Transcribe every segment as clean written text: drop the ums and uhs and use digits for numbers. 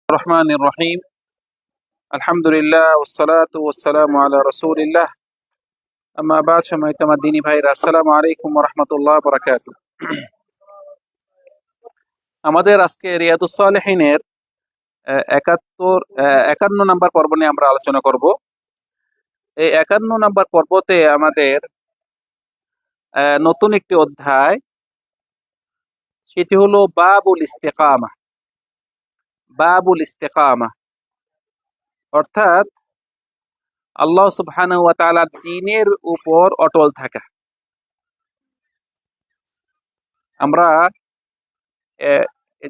الرحمن الرحيم الحمد لله والصلاة والسلام على رسول الله أما بعد সম্মানিত আমার দ্বীনী ভাইরা আসসালামু আলাইকুম ওয়া রাহমাতুল্লাহি ওয়া বারাকাতুহু। আমাদের আজকে রিয়াদুস সালেহিনের 51 নম্বর পর্ব নিয়ে আমরা আলোচনা করব। এই 51 নম্বর পর্বতে আমাদের নতুন একটি অধ্যায়, সেটি হলো বাবুল ইস্তিকামা। বাবুল ইস্তিকামা অর্থাৎ আল্লাহ সুবহানাহু ওয়া তাআলা দ্বীনের উপর অটল থাকা। আমরা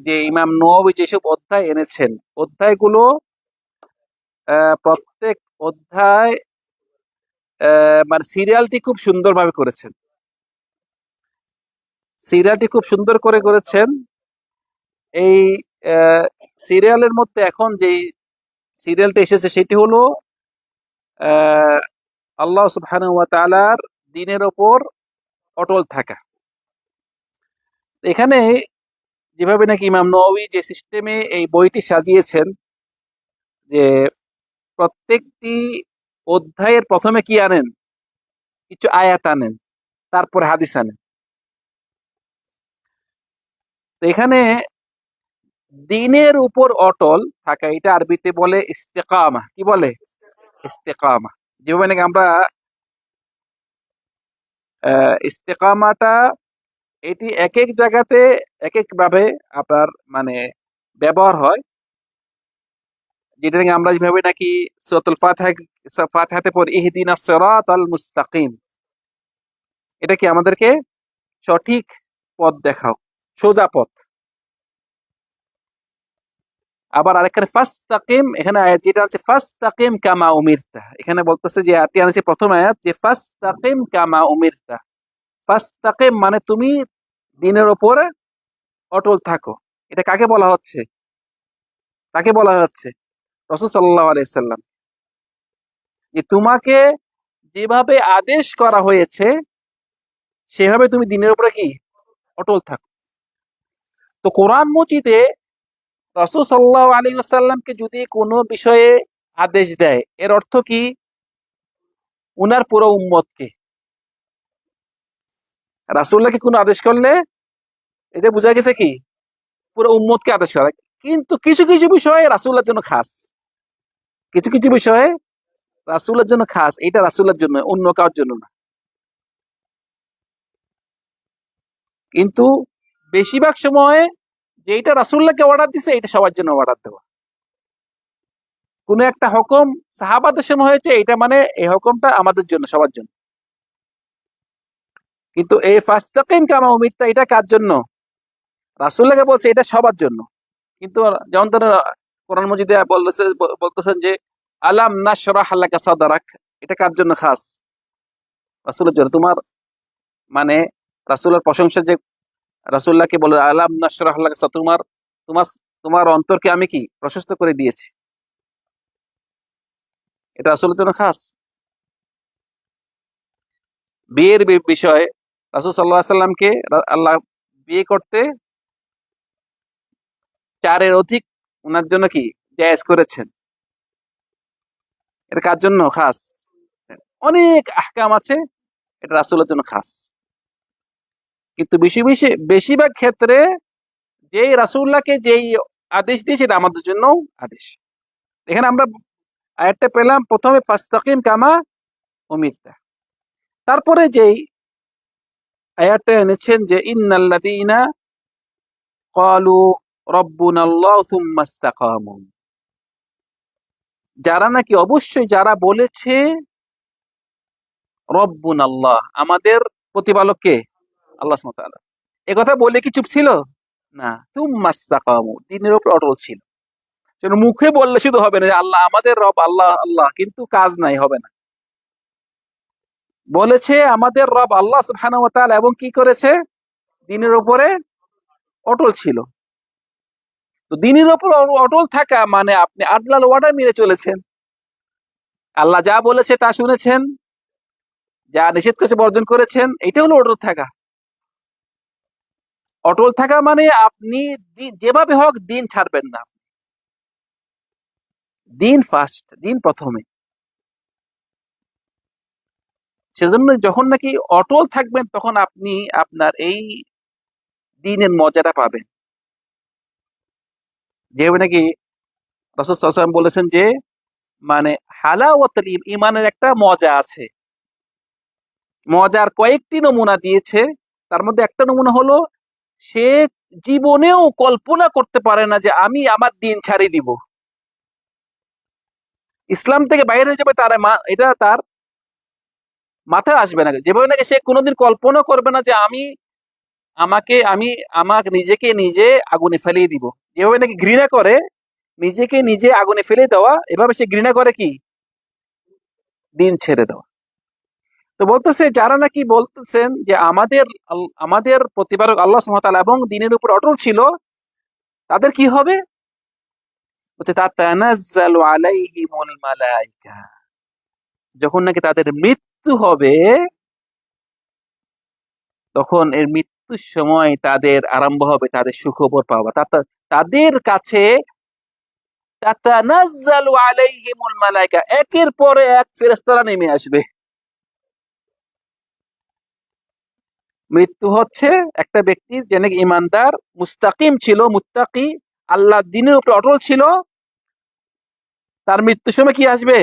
যে ইমাম নওয়াবী যেসব অধ্যায় এনেছেন, অধ্যায়গুলো প্রত্যেক অধ্যায় মানে সিরিয়ালটি খুব সুন্দরভাবে করেছেন। সিরিয়ালটি খুব সুন্দর করে করেছেন। এই সিরিয়ালের মধ্যে এখন যে সিরিয়ালটা এসেছে সেটি হলো আল্লাহ সুবহানাহু ওয়া তাআলার দ্বীনের ওপর অটল থাকা। এখানে যেভাবে নাকি ইমাম নওয়াবী যে সিস্টেমে এই বইটি সাজিয়েছেন, যে প্রত্যেকটি অধ্যায়ের প্রথমে কি আনেন, কিছু আয়াত আনেন, তারপরে হাদিস আনেন। তো এখানে দ্বীনের উপর অটল থাকা, এটা আরবিতে বলে ইস্তেকামা। কি বলে? ইস্তেকামা। যেভাবে নাকি আমরা ইস্তেকামাটা এটি এক এক জায়গাতে এক এক ভাবে আপনার মানে ব্যবহার হয়। যেটা নাকি আমরা যেভাবে নাকি সূরাতুল ফাতিহাতে পড়ি ইহদিনাস সিরাতাল মুস্তাকিম, এটা কি আমাদেরকে সঠিক পথ দেখাও, সোজা পথ। আবার আরেকখানে ফাস্তাকিম, এখানে আয়াত যেটা আছে ফাস্তাকিম কামা উমিরতা, এখানে বলতেছে যে আয়াতটি আনছে প্রথম আয়াত যে ফাস্তাকিম কামা উমিরতা। ফাস্তাকিম মানে তুমি দ্বীনের উপরে অটল থাকো। এটা কাকে বলা হচ্ছে? কাকে বলা হচ্ছে? রাসূল সাল্লাল্লাহু আলাইহি সাল্লাম। যে তোমাকে যেভাবে আদেশ করা হয়েছে সেভাবে তুমি দ্বীনের উপরে কি অটল থাকো। তো কোরআন মজিদে রাসূল সাল্লাল্লাহু আলাইহি ওয়াসাল্লামকে যদি কোনো বিষয়ে আদেশ দেয়, এর অর্থ কি? উনার পুরো উম্মতকে। রাসূলুল্লাহকে কোনো আদেশ করলে এই যে বোঝা গেছে কি পুরো উম্মতকে আদেশ করা। কিন্তু কিছু কিছু বিষয়ে রাসূলের জন্য খাস, কিছু কিছু বিষয়ে রাসূলের জন্য খাস, এটা রাসূলের জন্য, অন্য কারোর জন্য না। কিন্তু বেশিরভাগ সময়ে যেটা রাসূলুল্লাহকে অর্ডার দিছে এটা সবার জন্য অর্ডার দেওয়া। কোন একটা হুকুম সাহাবাদের সময় হয়েছে, এটা মানে এই হুকুমটা আমাদের জন্য, সবার জন্য। কিন্তু এই ফাস্তাকিম কামা উমিরতা এটা কার জন্য? রাসূলুল্লাহকে বলছে এটা সবার জন্য। কিন্তু যেমন ধরো কোরআন মজিদে বলতেছেন যে আলাম নাশরাহ লাকা সাদরাক, এটা কার জন্য খাস? রাসূলের জন্য। তোমার মানে রাসূলের প্রশংসা যে রাসূলুল্লাহকে বলে আলাম নাশরাহ লাকা তোমার তোমার তোমার অন্তরকে আমি কি প্রশস্ত করে দিয়েছি, এটা রাসূলের জন্য খাস। বিয়ের বিষয়ে রাসূল সাল্লাল্লাহু আলাইহি সাল্লামকে আল্লাহ বিয়ে করতে 4 এর অধিক ওনার জন্য কি জায়েজ করেছেন, এটা কার জন্য খাস? অনেক আহকাম আছে, এটা রাসূলের জন্য খাস। কিন্তু বেশিরভাগ ক্ষেত্রে যেই রাসূলুল্লাহকে যেই আদেশ দিয়েছে এটা আমাদের জন্য আদেশ। এখানে আমরা আয়াতটা পেলাম প্রথমে ফাস্তাকিম কামা উমিরতা, তারপরে যেই আয়াতটা এনেছেন যে ইন্নাল্লাযীনা ক্বালু রাব্বুনাল্লাহু সুম্মা ইসতাকামু, যারা নাকি অবশ্যই যারা বলেছে রব্বুনাল্লাহ, আমাদের প্রতিপালক কে? আল্লাহ সুবহানাহু ওয়া তাআলা। এ কথা বলে কি চুপ ছিল? না, সুম্মা ইসতাকামু, দ্বীনের উপর অটল ছিল। সেটা মুখে বললে শুধু হবে না যে আল্লাহ আমাদের রব, আল্লাহ আল্লাহ, কিন্তু কাজ নাই, হবে না। বলেছে আমাদের রব আল্লাহ সুবহানাহু ওয়া তাআলা, এবং কি করেছে? দ্বীনের উপরে অটল ছিল। তো দ্বীনের উপর অটল থাকা মানে আপনি আল্লাহর ওয়াদা মেনে চলেছেন, আল্লাহ যা বলেছে তা শুনেছেন, যা নিষেধ করেছে বর্জন করেছেন, এটা হলো অটল থাকা। অটল থাকা মানে আপনি যেভাবে হোক দিন ছাড়বেন না। দিন ফার্স্ট, দিন প্রথমে। সেজন্য যখন নাকি অটল থাকবেন তখন আপনি আপনার এই দিনের মজাটা পাবেন। যেভাবে নাকি রাসূল সাল্লাল্লাহু আলাইহি ওয়াসাল্লাম বলেছেন যে মানে হালাওয়াতুল ঈমানের একটা মজা আছে। মজার কয়েকটি নমুনা দিয়েছে। তার মধ্যে একটা নমুনা হলো সে জীবনেও কল্পনা করতে পারে না যে আমি আমার দিন ছাড়িয়ে দিব। ইসলাম থেকে বাইরে হয়ে যাবে তার এটা তার মাথায় আসবে না। যেভাবে নাকি সে কোনোদিন কল্পনা করবে না যে আমি আমাকে নিজেকে নিজে আগুনে ফেলিয়ে দিব। যেভাবে নাকি ঘৃণা করে নিজেকে নিজে আগুনে ফেলে দেওয়া, এভাবে সে ঘৃণা করে কি দিন ছেড়ে দেওয়া। তো বলতেছে যারা নাকি বলতেছেন যে আমাদের প্রতিপালক আল্লাহ সুবহানাহু ওয়া তাআলা এবং দিনের উপর অটল ছিল, তাদের কি হবে? বলছে তাতানাজ্জালু আলাইহিমুল মালাইকা। যখন নাকি তাদের মৃত্যু হবে তখন এর মৃত্যুর সময় তাদের আরম্ভ হবে তাদের সুখবর পাওয়া। তাদের কাছে তাতানাজ্জালু আলাইহিমুল মালাইকা, একের পরে এক ফেরেশতারা নেমে আসবে। মৃত্যু হচ্ছে একটা ব্যক্তির যে নাকি ইমানদার, মুস্তাকিম ছিল, মুত্তাকি, আল্লাহর দ্বীনের উপর অটল ছিল, তার মৃত্যুর সময় কি আসবে?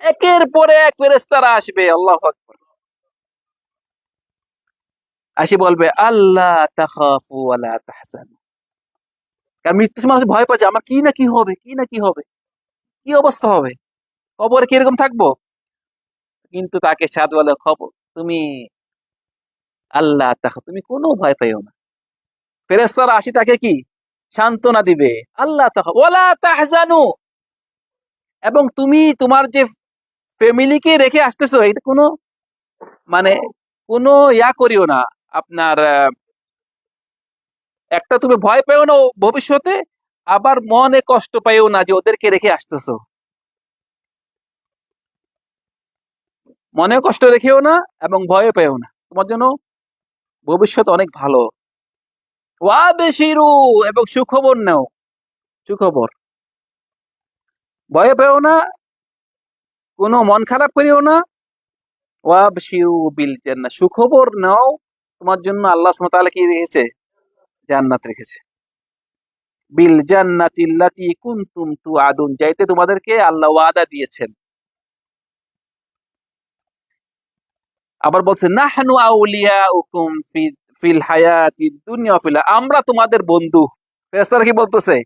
একের পরে এক ফেরেশতারা আসবে। আল্লাহু আকবার। আসি বলবে আল্লাহ তাখাফু ওয়া লা তাহজানু। কারণ মৃত্যুর সময় মানুষ ভয় পায় যে আমার কি না কি হবে, কি না কি হবে, কি অবস্থা হবে, কবরে কিরকম থাকবো। কিন্তু তাকে সাথ বলে খবর তুমি আল্লাহ তাখা, তুমি কোনো ভয় পাইও না। ফেরেশতারা আসি তাকে কি সান্ত্বনা দিবে। আল্লাহ তাখা ওয়ালা তাহজানু, এবং তুমি তোমার যে ফ্যামিলিকে রেখে আসতেছো এটা কোনো মানে কোনো করিও না। আপনার একটা তুমি ভয় পেও না ভবিষ্যতে, আবার মনে কষ্ট পাইও না যে ওদেরকে রেখে আসতেছো। মনে কষ্ট রেখেও না এবং ভয় পেও না, তোমার জন্য ভবিষ্যৎ অনেক ভালো। ওয়া বেশিরু, এবং সুখবর নাও, সুখবর। ভয় পেও না, কোনো মন খারাপ করিও না। ওয়া বেশিরু বিল জান্নাহ, সুখবর নাও, তোমার জন্য আল্লাহ সুবহানাহু ওয়া তাআলা কি রেখেছে? জান্নাত রেখেছে। বিল জান্নাতিল্লাতী কুনতুম তুআদুন, যাইতে তোমাদেরকে আল্লাহ ওয়াদা দিয়েছেন। আবার বলছে নাহনু আউলিয়াউকুম ফিল হায়াতিদ দুনিয়া ওয়া ফিল, আমরা তোমাদের বন্ধু। ফেরেশতারা কি বলতেছে?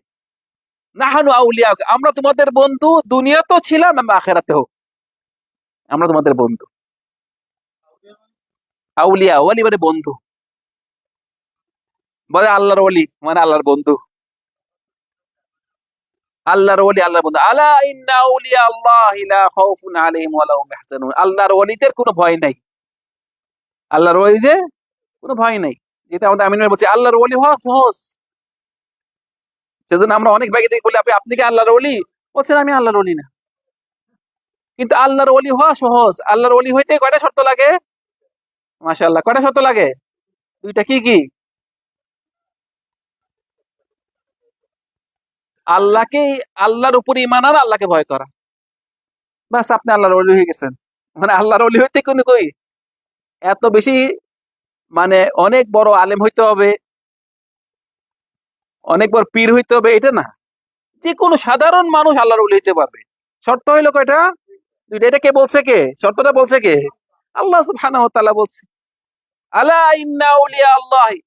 নাহনু আউলিয়া, আমরা তোমাদের বন্ধু, দুনিয়াতেও ছিলাম এবং আখিরাতেও আমরা তোমাদের বন্ধু। আউলিয়া, ওয়ালি মানে বন্ধু, বলে আল্লাহর ওয়ালি মানে আল্লাহর বন্ধু। আল্লাহর ওয়ালি আল্লাহর বন্ধু। আলা ইন্না আউলিয়া আল্লাহি লা খাউফুন আলাইহিম ওয়া লা হুম ইয়াহজানুন, আল্লাহর ওয়ালিদের কোনো ভয় নাই। আল্লাহর ওয়ালিদের কোনো ভয় নাই। যেটা আমাদের আমিন ভাই বলছে আল্লাহর ওয়ালি হওয়া সহজ। সেজন্য আমরা অনেক ভাইকে দেখি বলি আপনি কি আল্লাহর ওয়ালি? বলছেন আমি আল্লাহর ওয়ালি না। কিন্তু আল্লাহর ওয়ালি হওয়া সহজ। আল্লাহর ওয়ালি হইতে কয়টা শর্ত লাগে? মাশাআল্লাহ, কয়টা শর্ত লাগে? দুইটা। কি কি? আল্লাহকে, আল্লাহর উপরে ঈমান আনা, আল্লাহকে ভয় করা। বাস আপনি আল্লাহর ওলি হয়ে গেছেন। মানে আল্লাহর ওলি হইতে কোনো কই এত বেশি মানে অনেক বড় আলেম হইতে হবে, অনেক বড় পীর হইতে হবে এটা না। যে কোনো সাধারণ মানুষ আল্লাহর ওলি হইতে পারবে। শর্ত হইলো কয়টা? দুইটা। এটা কে বলছে? কে শর্তটা বলছে? কে? আল্লাহ সুবহানাহু ওয়া তাআলা বলছে আলা ইন্না আউলিয়া আল্লাহি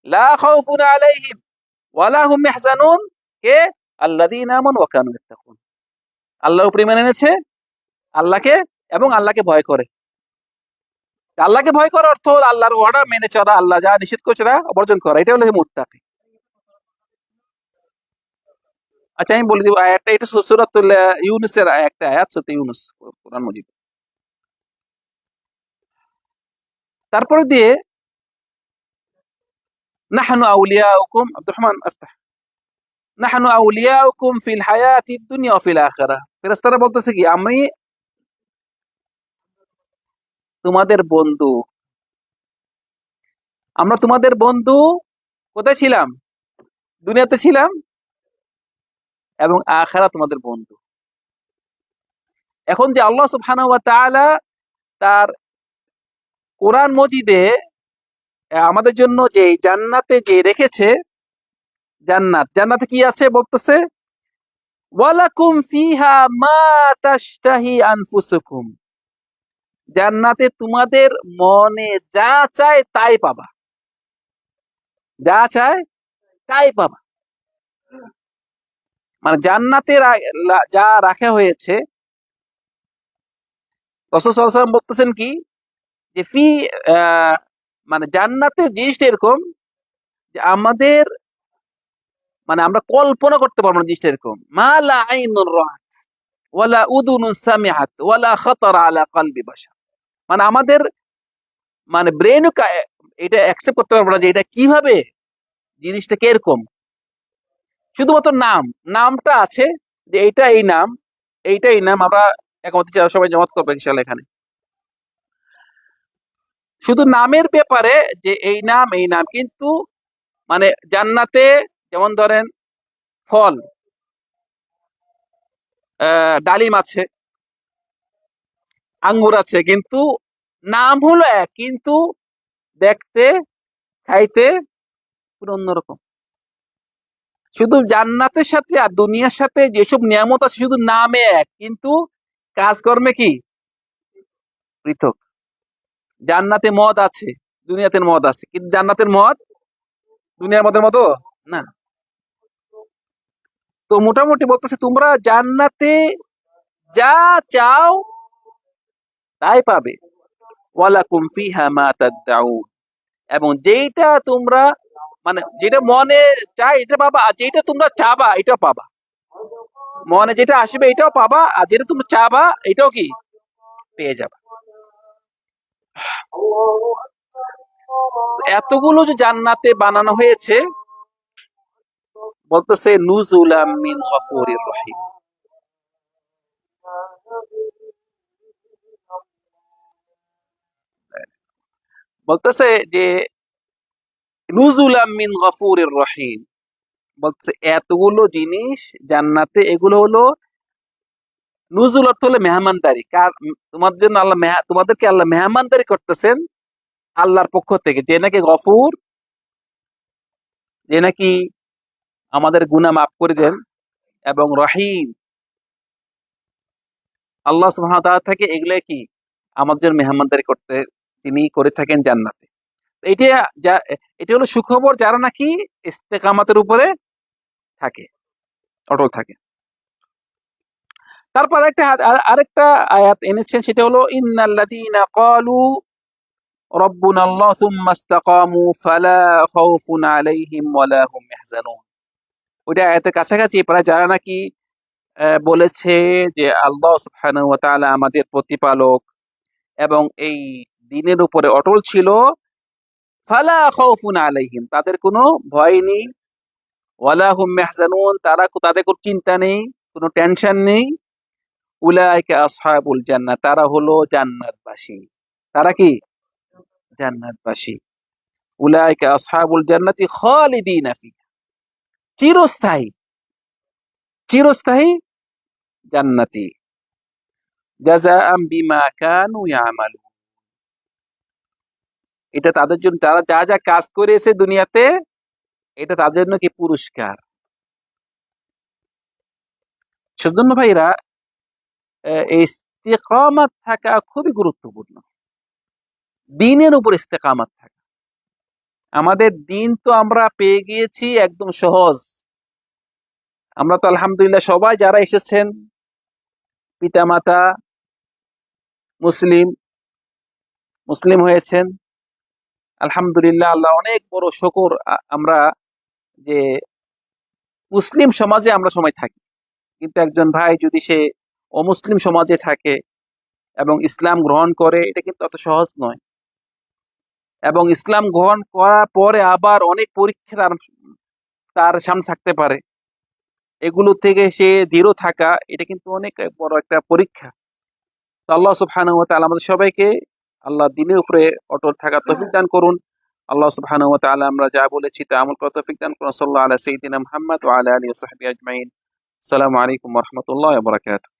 লা খাউফুন আলাইহিম ওয়া লা হুম ইয়াহজানুন। কে? আল্লাযীনা আমানু ওয়া কানু ইয়াত্তাকুন। আল্লাহর উপরে ঈমান এনেছে, আল্লাহকে এবং আল্লাহকে ভয় করে। আল্লাহকে ভয় করার অর্থ হলো আল্লাহর অর্ডার মেনে চলা, আল্লাহ যা নিষেধ করেছে তা বর্জন করা। এটা হলো মুত্তাকি। আচ্ছা আমি বলে দিব আয়াতটা, এটা সূরাতুল ইউনূসের একটা আয়াত, সূরা ইউনূস, কোরআন মজিদ। তারপরে দিয়ে নাহনু আউলিয়াউকুম, আব্দুর রহমান আফতাহ, নাহনু আউলিয়াউকুম ফিল হায়াতিদ দুনিয়া ওয়া ফিল আখিরাহ। ফেরেশতারা বলতেছে কি আমি তোমাদের বন্ধু, আমরা তোমাদের বন্ধু। কোথায় ছিলাম? দুনিয়াতে ছিলাম, এবং আখিরাত তোমাদের বন্ধু। এখন যে আল্লাহ সুবহানাহু ওয়া তাআলা তার কোরআন মজিদে আমাদের জন্য যে জান্নাতে যে রেখেছে, জান্নাতে কি আছে বলতেছে, ওয়ালাকুম ফিহা মা তাশতাহি আনফুসুকুম, জান্নাতে তোমাদের মনে যা চায় তাই পাবা, যা চায় তাই পাবা। মানে জান্নাতে যা রাখা হয়েছে, রাসূল সাল্লাল্লাহু আলাইহি ওয়াসাল্লাম বলতেছেন কি যে মানে জান্নাতের জিনিসটা এরকম যে আমাদের মানে আমরা কল্পনা করতে পারবো না জিনিসটা এরকম, মা লা আইনুর রাআত ওয়ালা উযুনুন সামিআত ওয়ালা খাতারা আলা কলবি বাশার। মানে আমাদের মানে ব্রেনও এটা অ্যাকসেপ্ট করতে পারবো না যে এটা কিভাবে, জিনিসটা কিরকম। শুধুমাত্র নামটা আছে যে এইটা এই নাম, এইটা এই নাম, আমরা একমত সবাই জমাত করবো ইনশাআল্লাহ এখানে। শুধু নামের ব্যাপারে যে এই নাম এই নাম, কিন্তু মানে জান্নাতে যেমন ধরেন ফল, ডালিম আছে, আঙ্গুর আছে, কিন্তু নাম হলো এক, কিন্তু দেখতে খাইতে পুরো অন্যরকম। শুধু জান্নাতের সাথে আর দুনিয়ার সাথে যেসব নিয়ামত আছে শুধু নামে এক, কিন্তু কাজকর্মে কি পৃথক। জান্নাতে মদ আছে, দুনিয়াতে মদ আছে, কিন্তু জান্নাতের মদ দুনিয়ার মদের মতো না। তো মোটামুটি বলতেছে তোমরা জান্নাতে যা চাও তাই পাবে, ওয়ালাকুম ফিহা মা তাদউন, এবং যেটা তোমরা মানে যেটা মনে চাই এটা পাবা, আর যেটা তোমরা চাবা এটাও পাবা। মনে যেটা আসবে এটাও পাবা, আর যেটা তোমরা চাবা এটাও কি পেয়ে যাবা। এতগুলো যে জান্নাতে বানানো হয়েছে, বলতেছে নুজুলাম মিন গফুরির রহিম, বলতেছে যে নুজুলাম মিন গফুরির রহিম, বলতেছে এতগুলো জিনিস জান্নাতে, এগুলো হলো নুজুল অর্থ হলো মেহমানদারি। কার তোমাদের জন্য আল্লাহ তোমাদেরকে আল্লাহ মেহমানদারি করতেছেন আল্লাহর পক্ষ থেকে, যে নাকি গফুর, যে নাকি আমাদের গুনাহ মাফ করে দেন, এবং রহিম আল্লাহ সুবহানাহু ওয়া তাআলা থেকে এগুলো কি আমাদের জন্য মেহমানদারি করতে তিনি করে থাকেন জান্নাতে। এটা যা এটা হলো সুখবর যারা নাকি ইস্তেকামাতের উপরে থাকে, অটল থাকে। তারপর আরেকটা আয়াত এনেছেন, সেটা হলো ইন্নাল্লাযীনা ক্বালু রাব্বুনাল্লাহ সুম্মা ইসতাকামু ফালা খাউফুন আলাইহিম ওয়ালা হুম ইয়াহজানুন। ওইটা আয়াতের কাছাকাছি, প্রায় যারা নাকি বলেছে যে আল্লাহ সুবহানাহু ওয়া তাআলা আমাদের প্রতিপালক এবং এই দ্বীনের উপরে অটল ছিল, ফালা খাউফুন আলাইহিম, তাদের কোনো ভয় নেই, ওয়ালা হুম ইয়াহজানুন, তাদের কোনো চিন্তা নেই, কোনো টেনশন নেই, উলাইকা আসহাবুল জান্নাহ, তারা হলো জান্নাতবাসী। তারা কি জান্নাতবাসী। উলাইকা আসহাবুল জান্নাতি খালিদিনা ফিহা, চিরস্থায়ী, চিরস্থায়ী জান্নাতি, জাযাআম বিমা কানু ইয়ামালুন, এটা তাদের জন্য তারা যা যা কাজ করেছে দুনিয়াতে, এটা তাদের জন্য কি পুরস্কার। সেজন্য ভাইরা এই ইস্তেকামাত থাকা খুবই গুরুত্বপূর্ণ, দ্বীনের উপর ইস্তেকামাত থাকা। আমাদের দ্বীন তো আমরা পেয়ে গিয়েছি একদম সহজ। আমরা তো আলহামদুলিল্লাহ সবাই যারা এসেছেন পিতামাতা মুসলিম, মুসলিম হয়েছেন আলহামদুলিল্লাহ, আল্লাহ অনেক বড় শুকর। আমরা যে মুসলিম সমাজে আমরা সময় থাকি, কিন্তু একজন ভাই যদি সে অমুসলিম সমাজে থাকে এবং ইসলাম গ্রহণ করে, এটা কিন্তু অত সহজ নয়। এবং ইসলাম গ্রহণ করার পরে আবার অনেক পরীক্ষা তার সামনে থাকতে পারে, এগুলো থেকে সে দৃঢ় থাকা, এটা কিন্তু অনেক বড় একটা পরীক্ষা। তো আল্লাহ সুবহানাহু ওয়া তাআলা আমাদের সবাইকে আল্লাহ দ্বীনের উপরে অটল থাকার তৌফিক দান করুন। আল্লাহ সুবহানাহু ওয়া তাআলা আমরা যা বলেছি তা আমল করার তৌফিক দান করুন। সাল্লাল্লাহু আলা সাইয়্যিদিনা মুহাম্মদ ওয়া আলা আলিহি ওয়া সাহবিহি আজমাইন। আসসালামু আলাইকুম ওয়া রাহমাতুল্লাহি ওয়া বারাকাতুহু।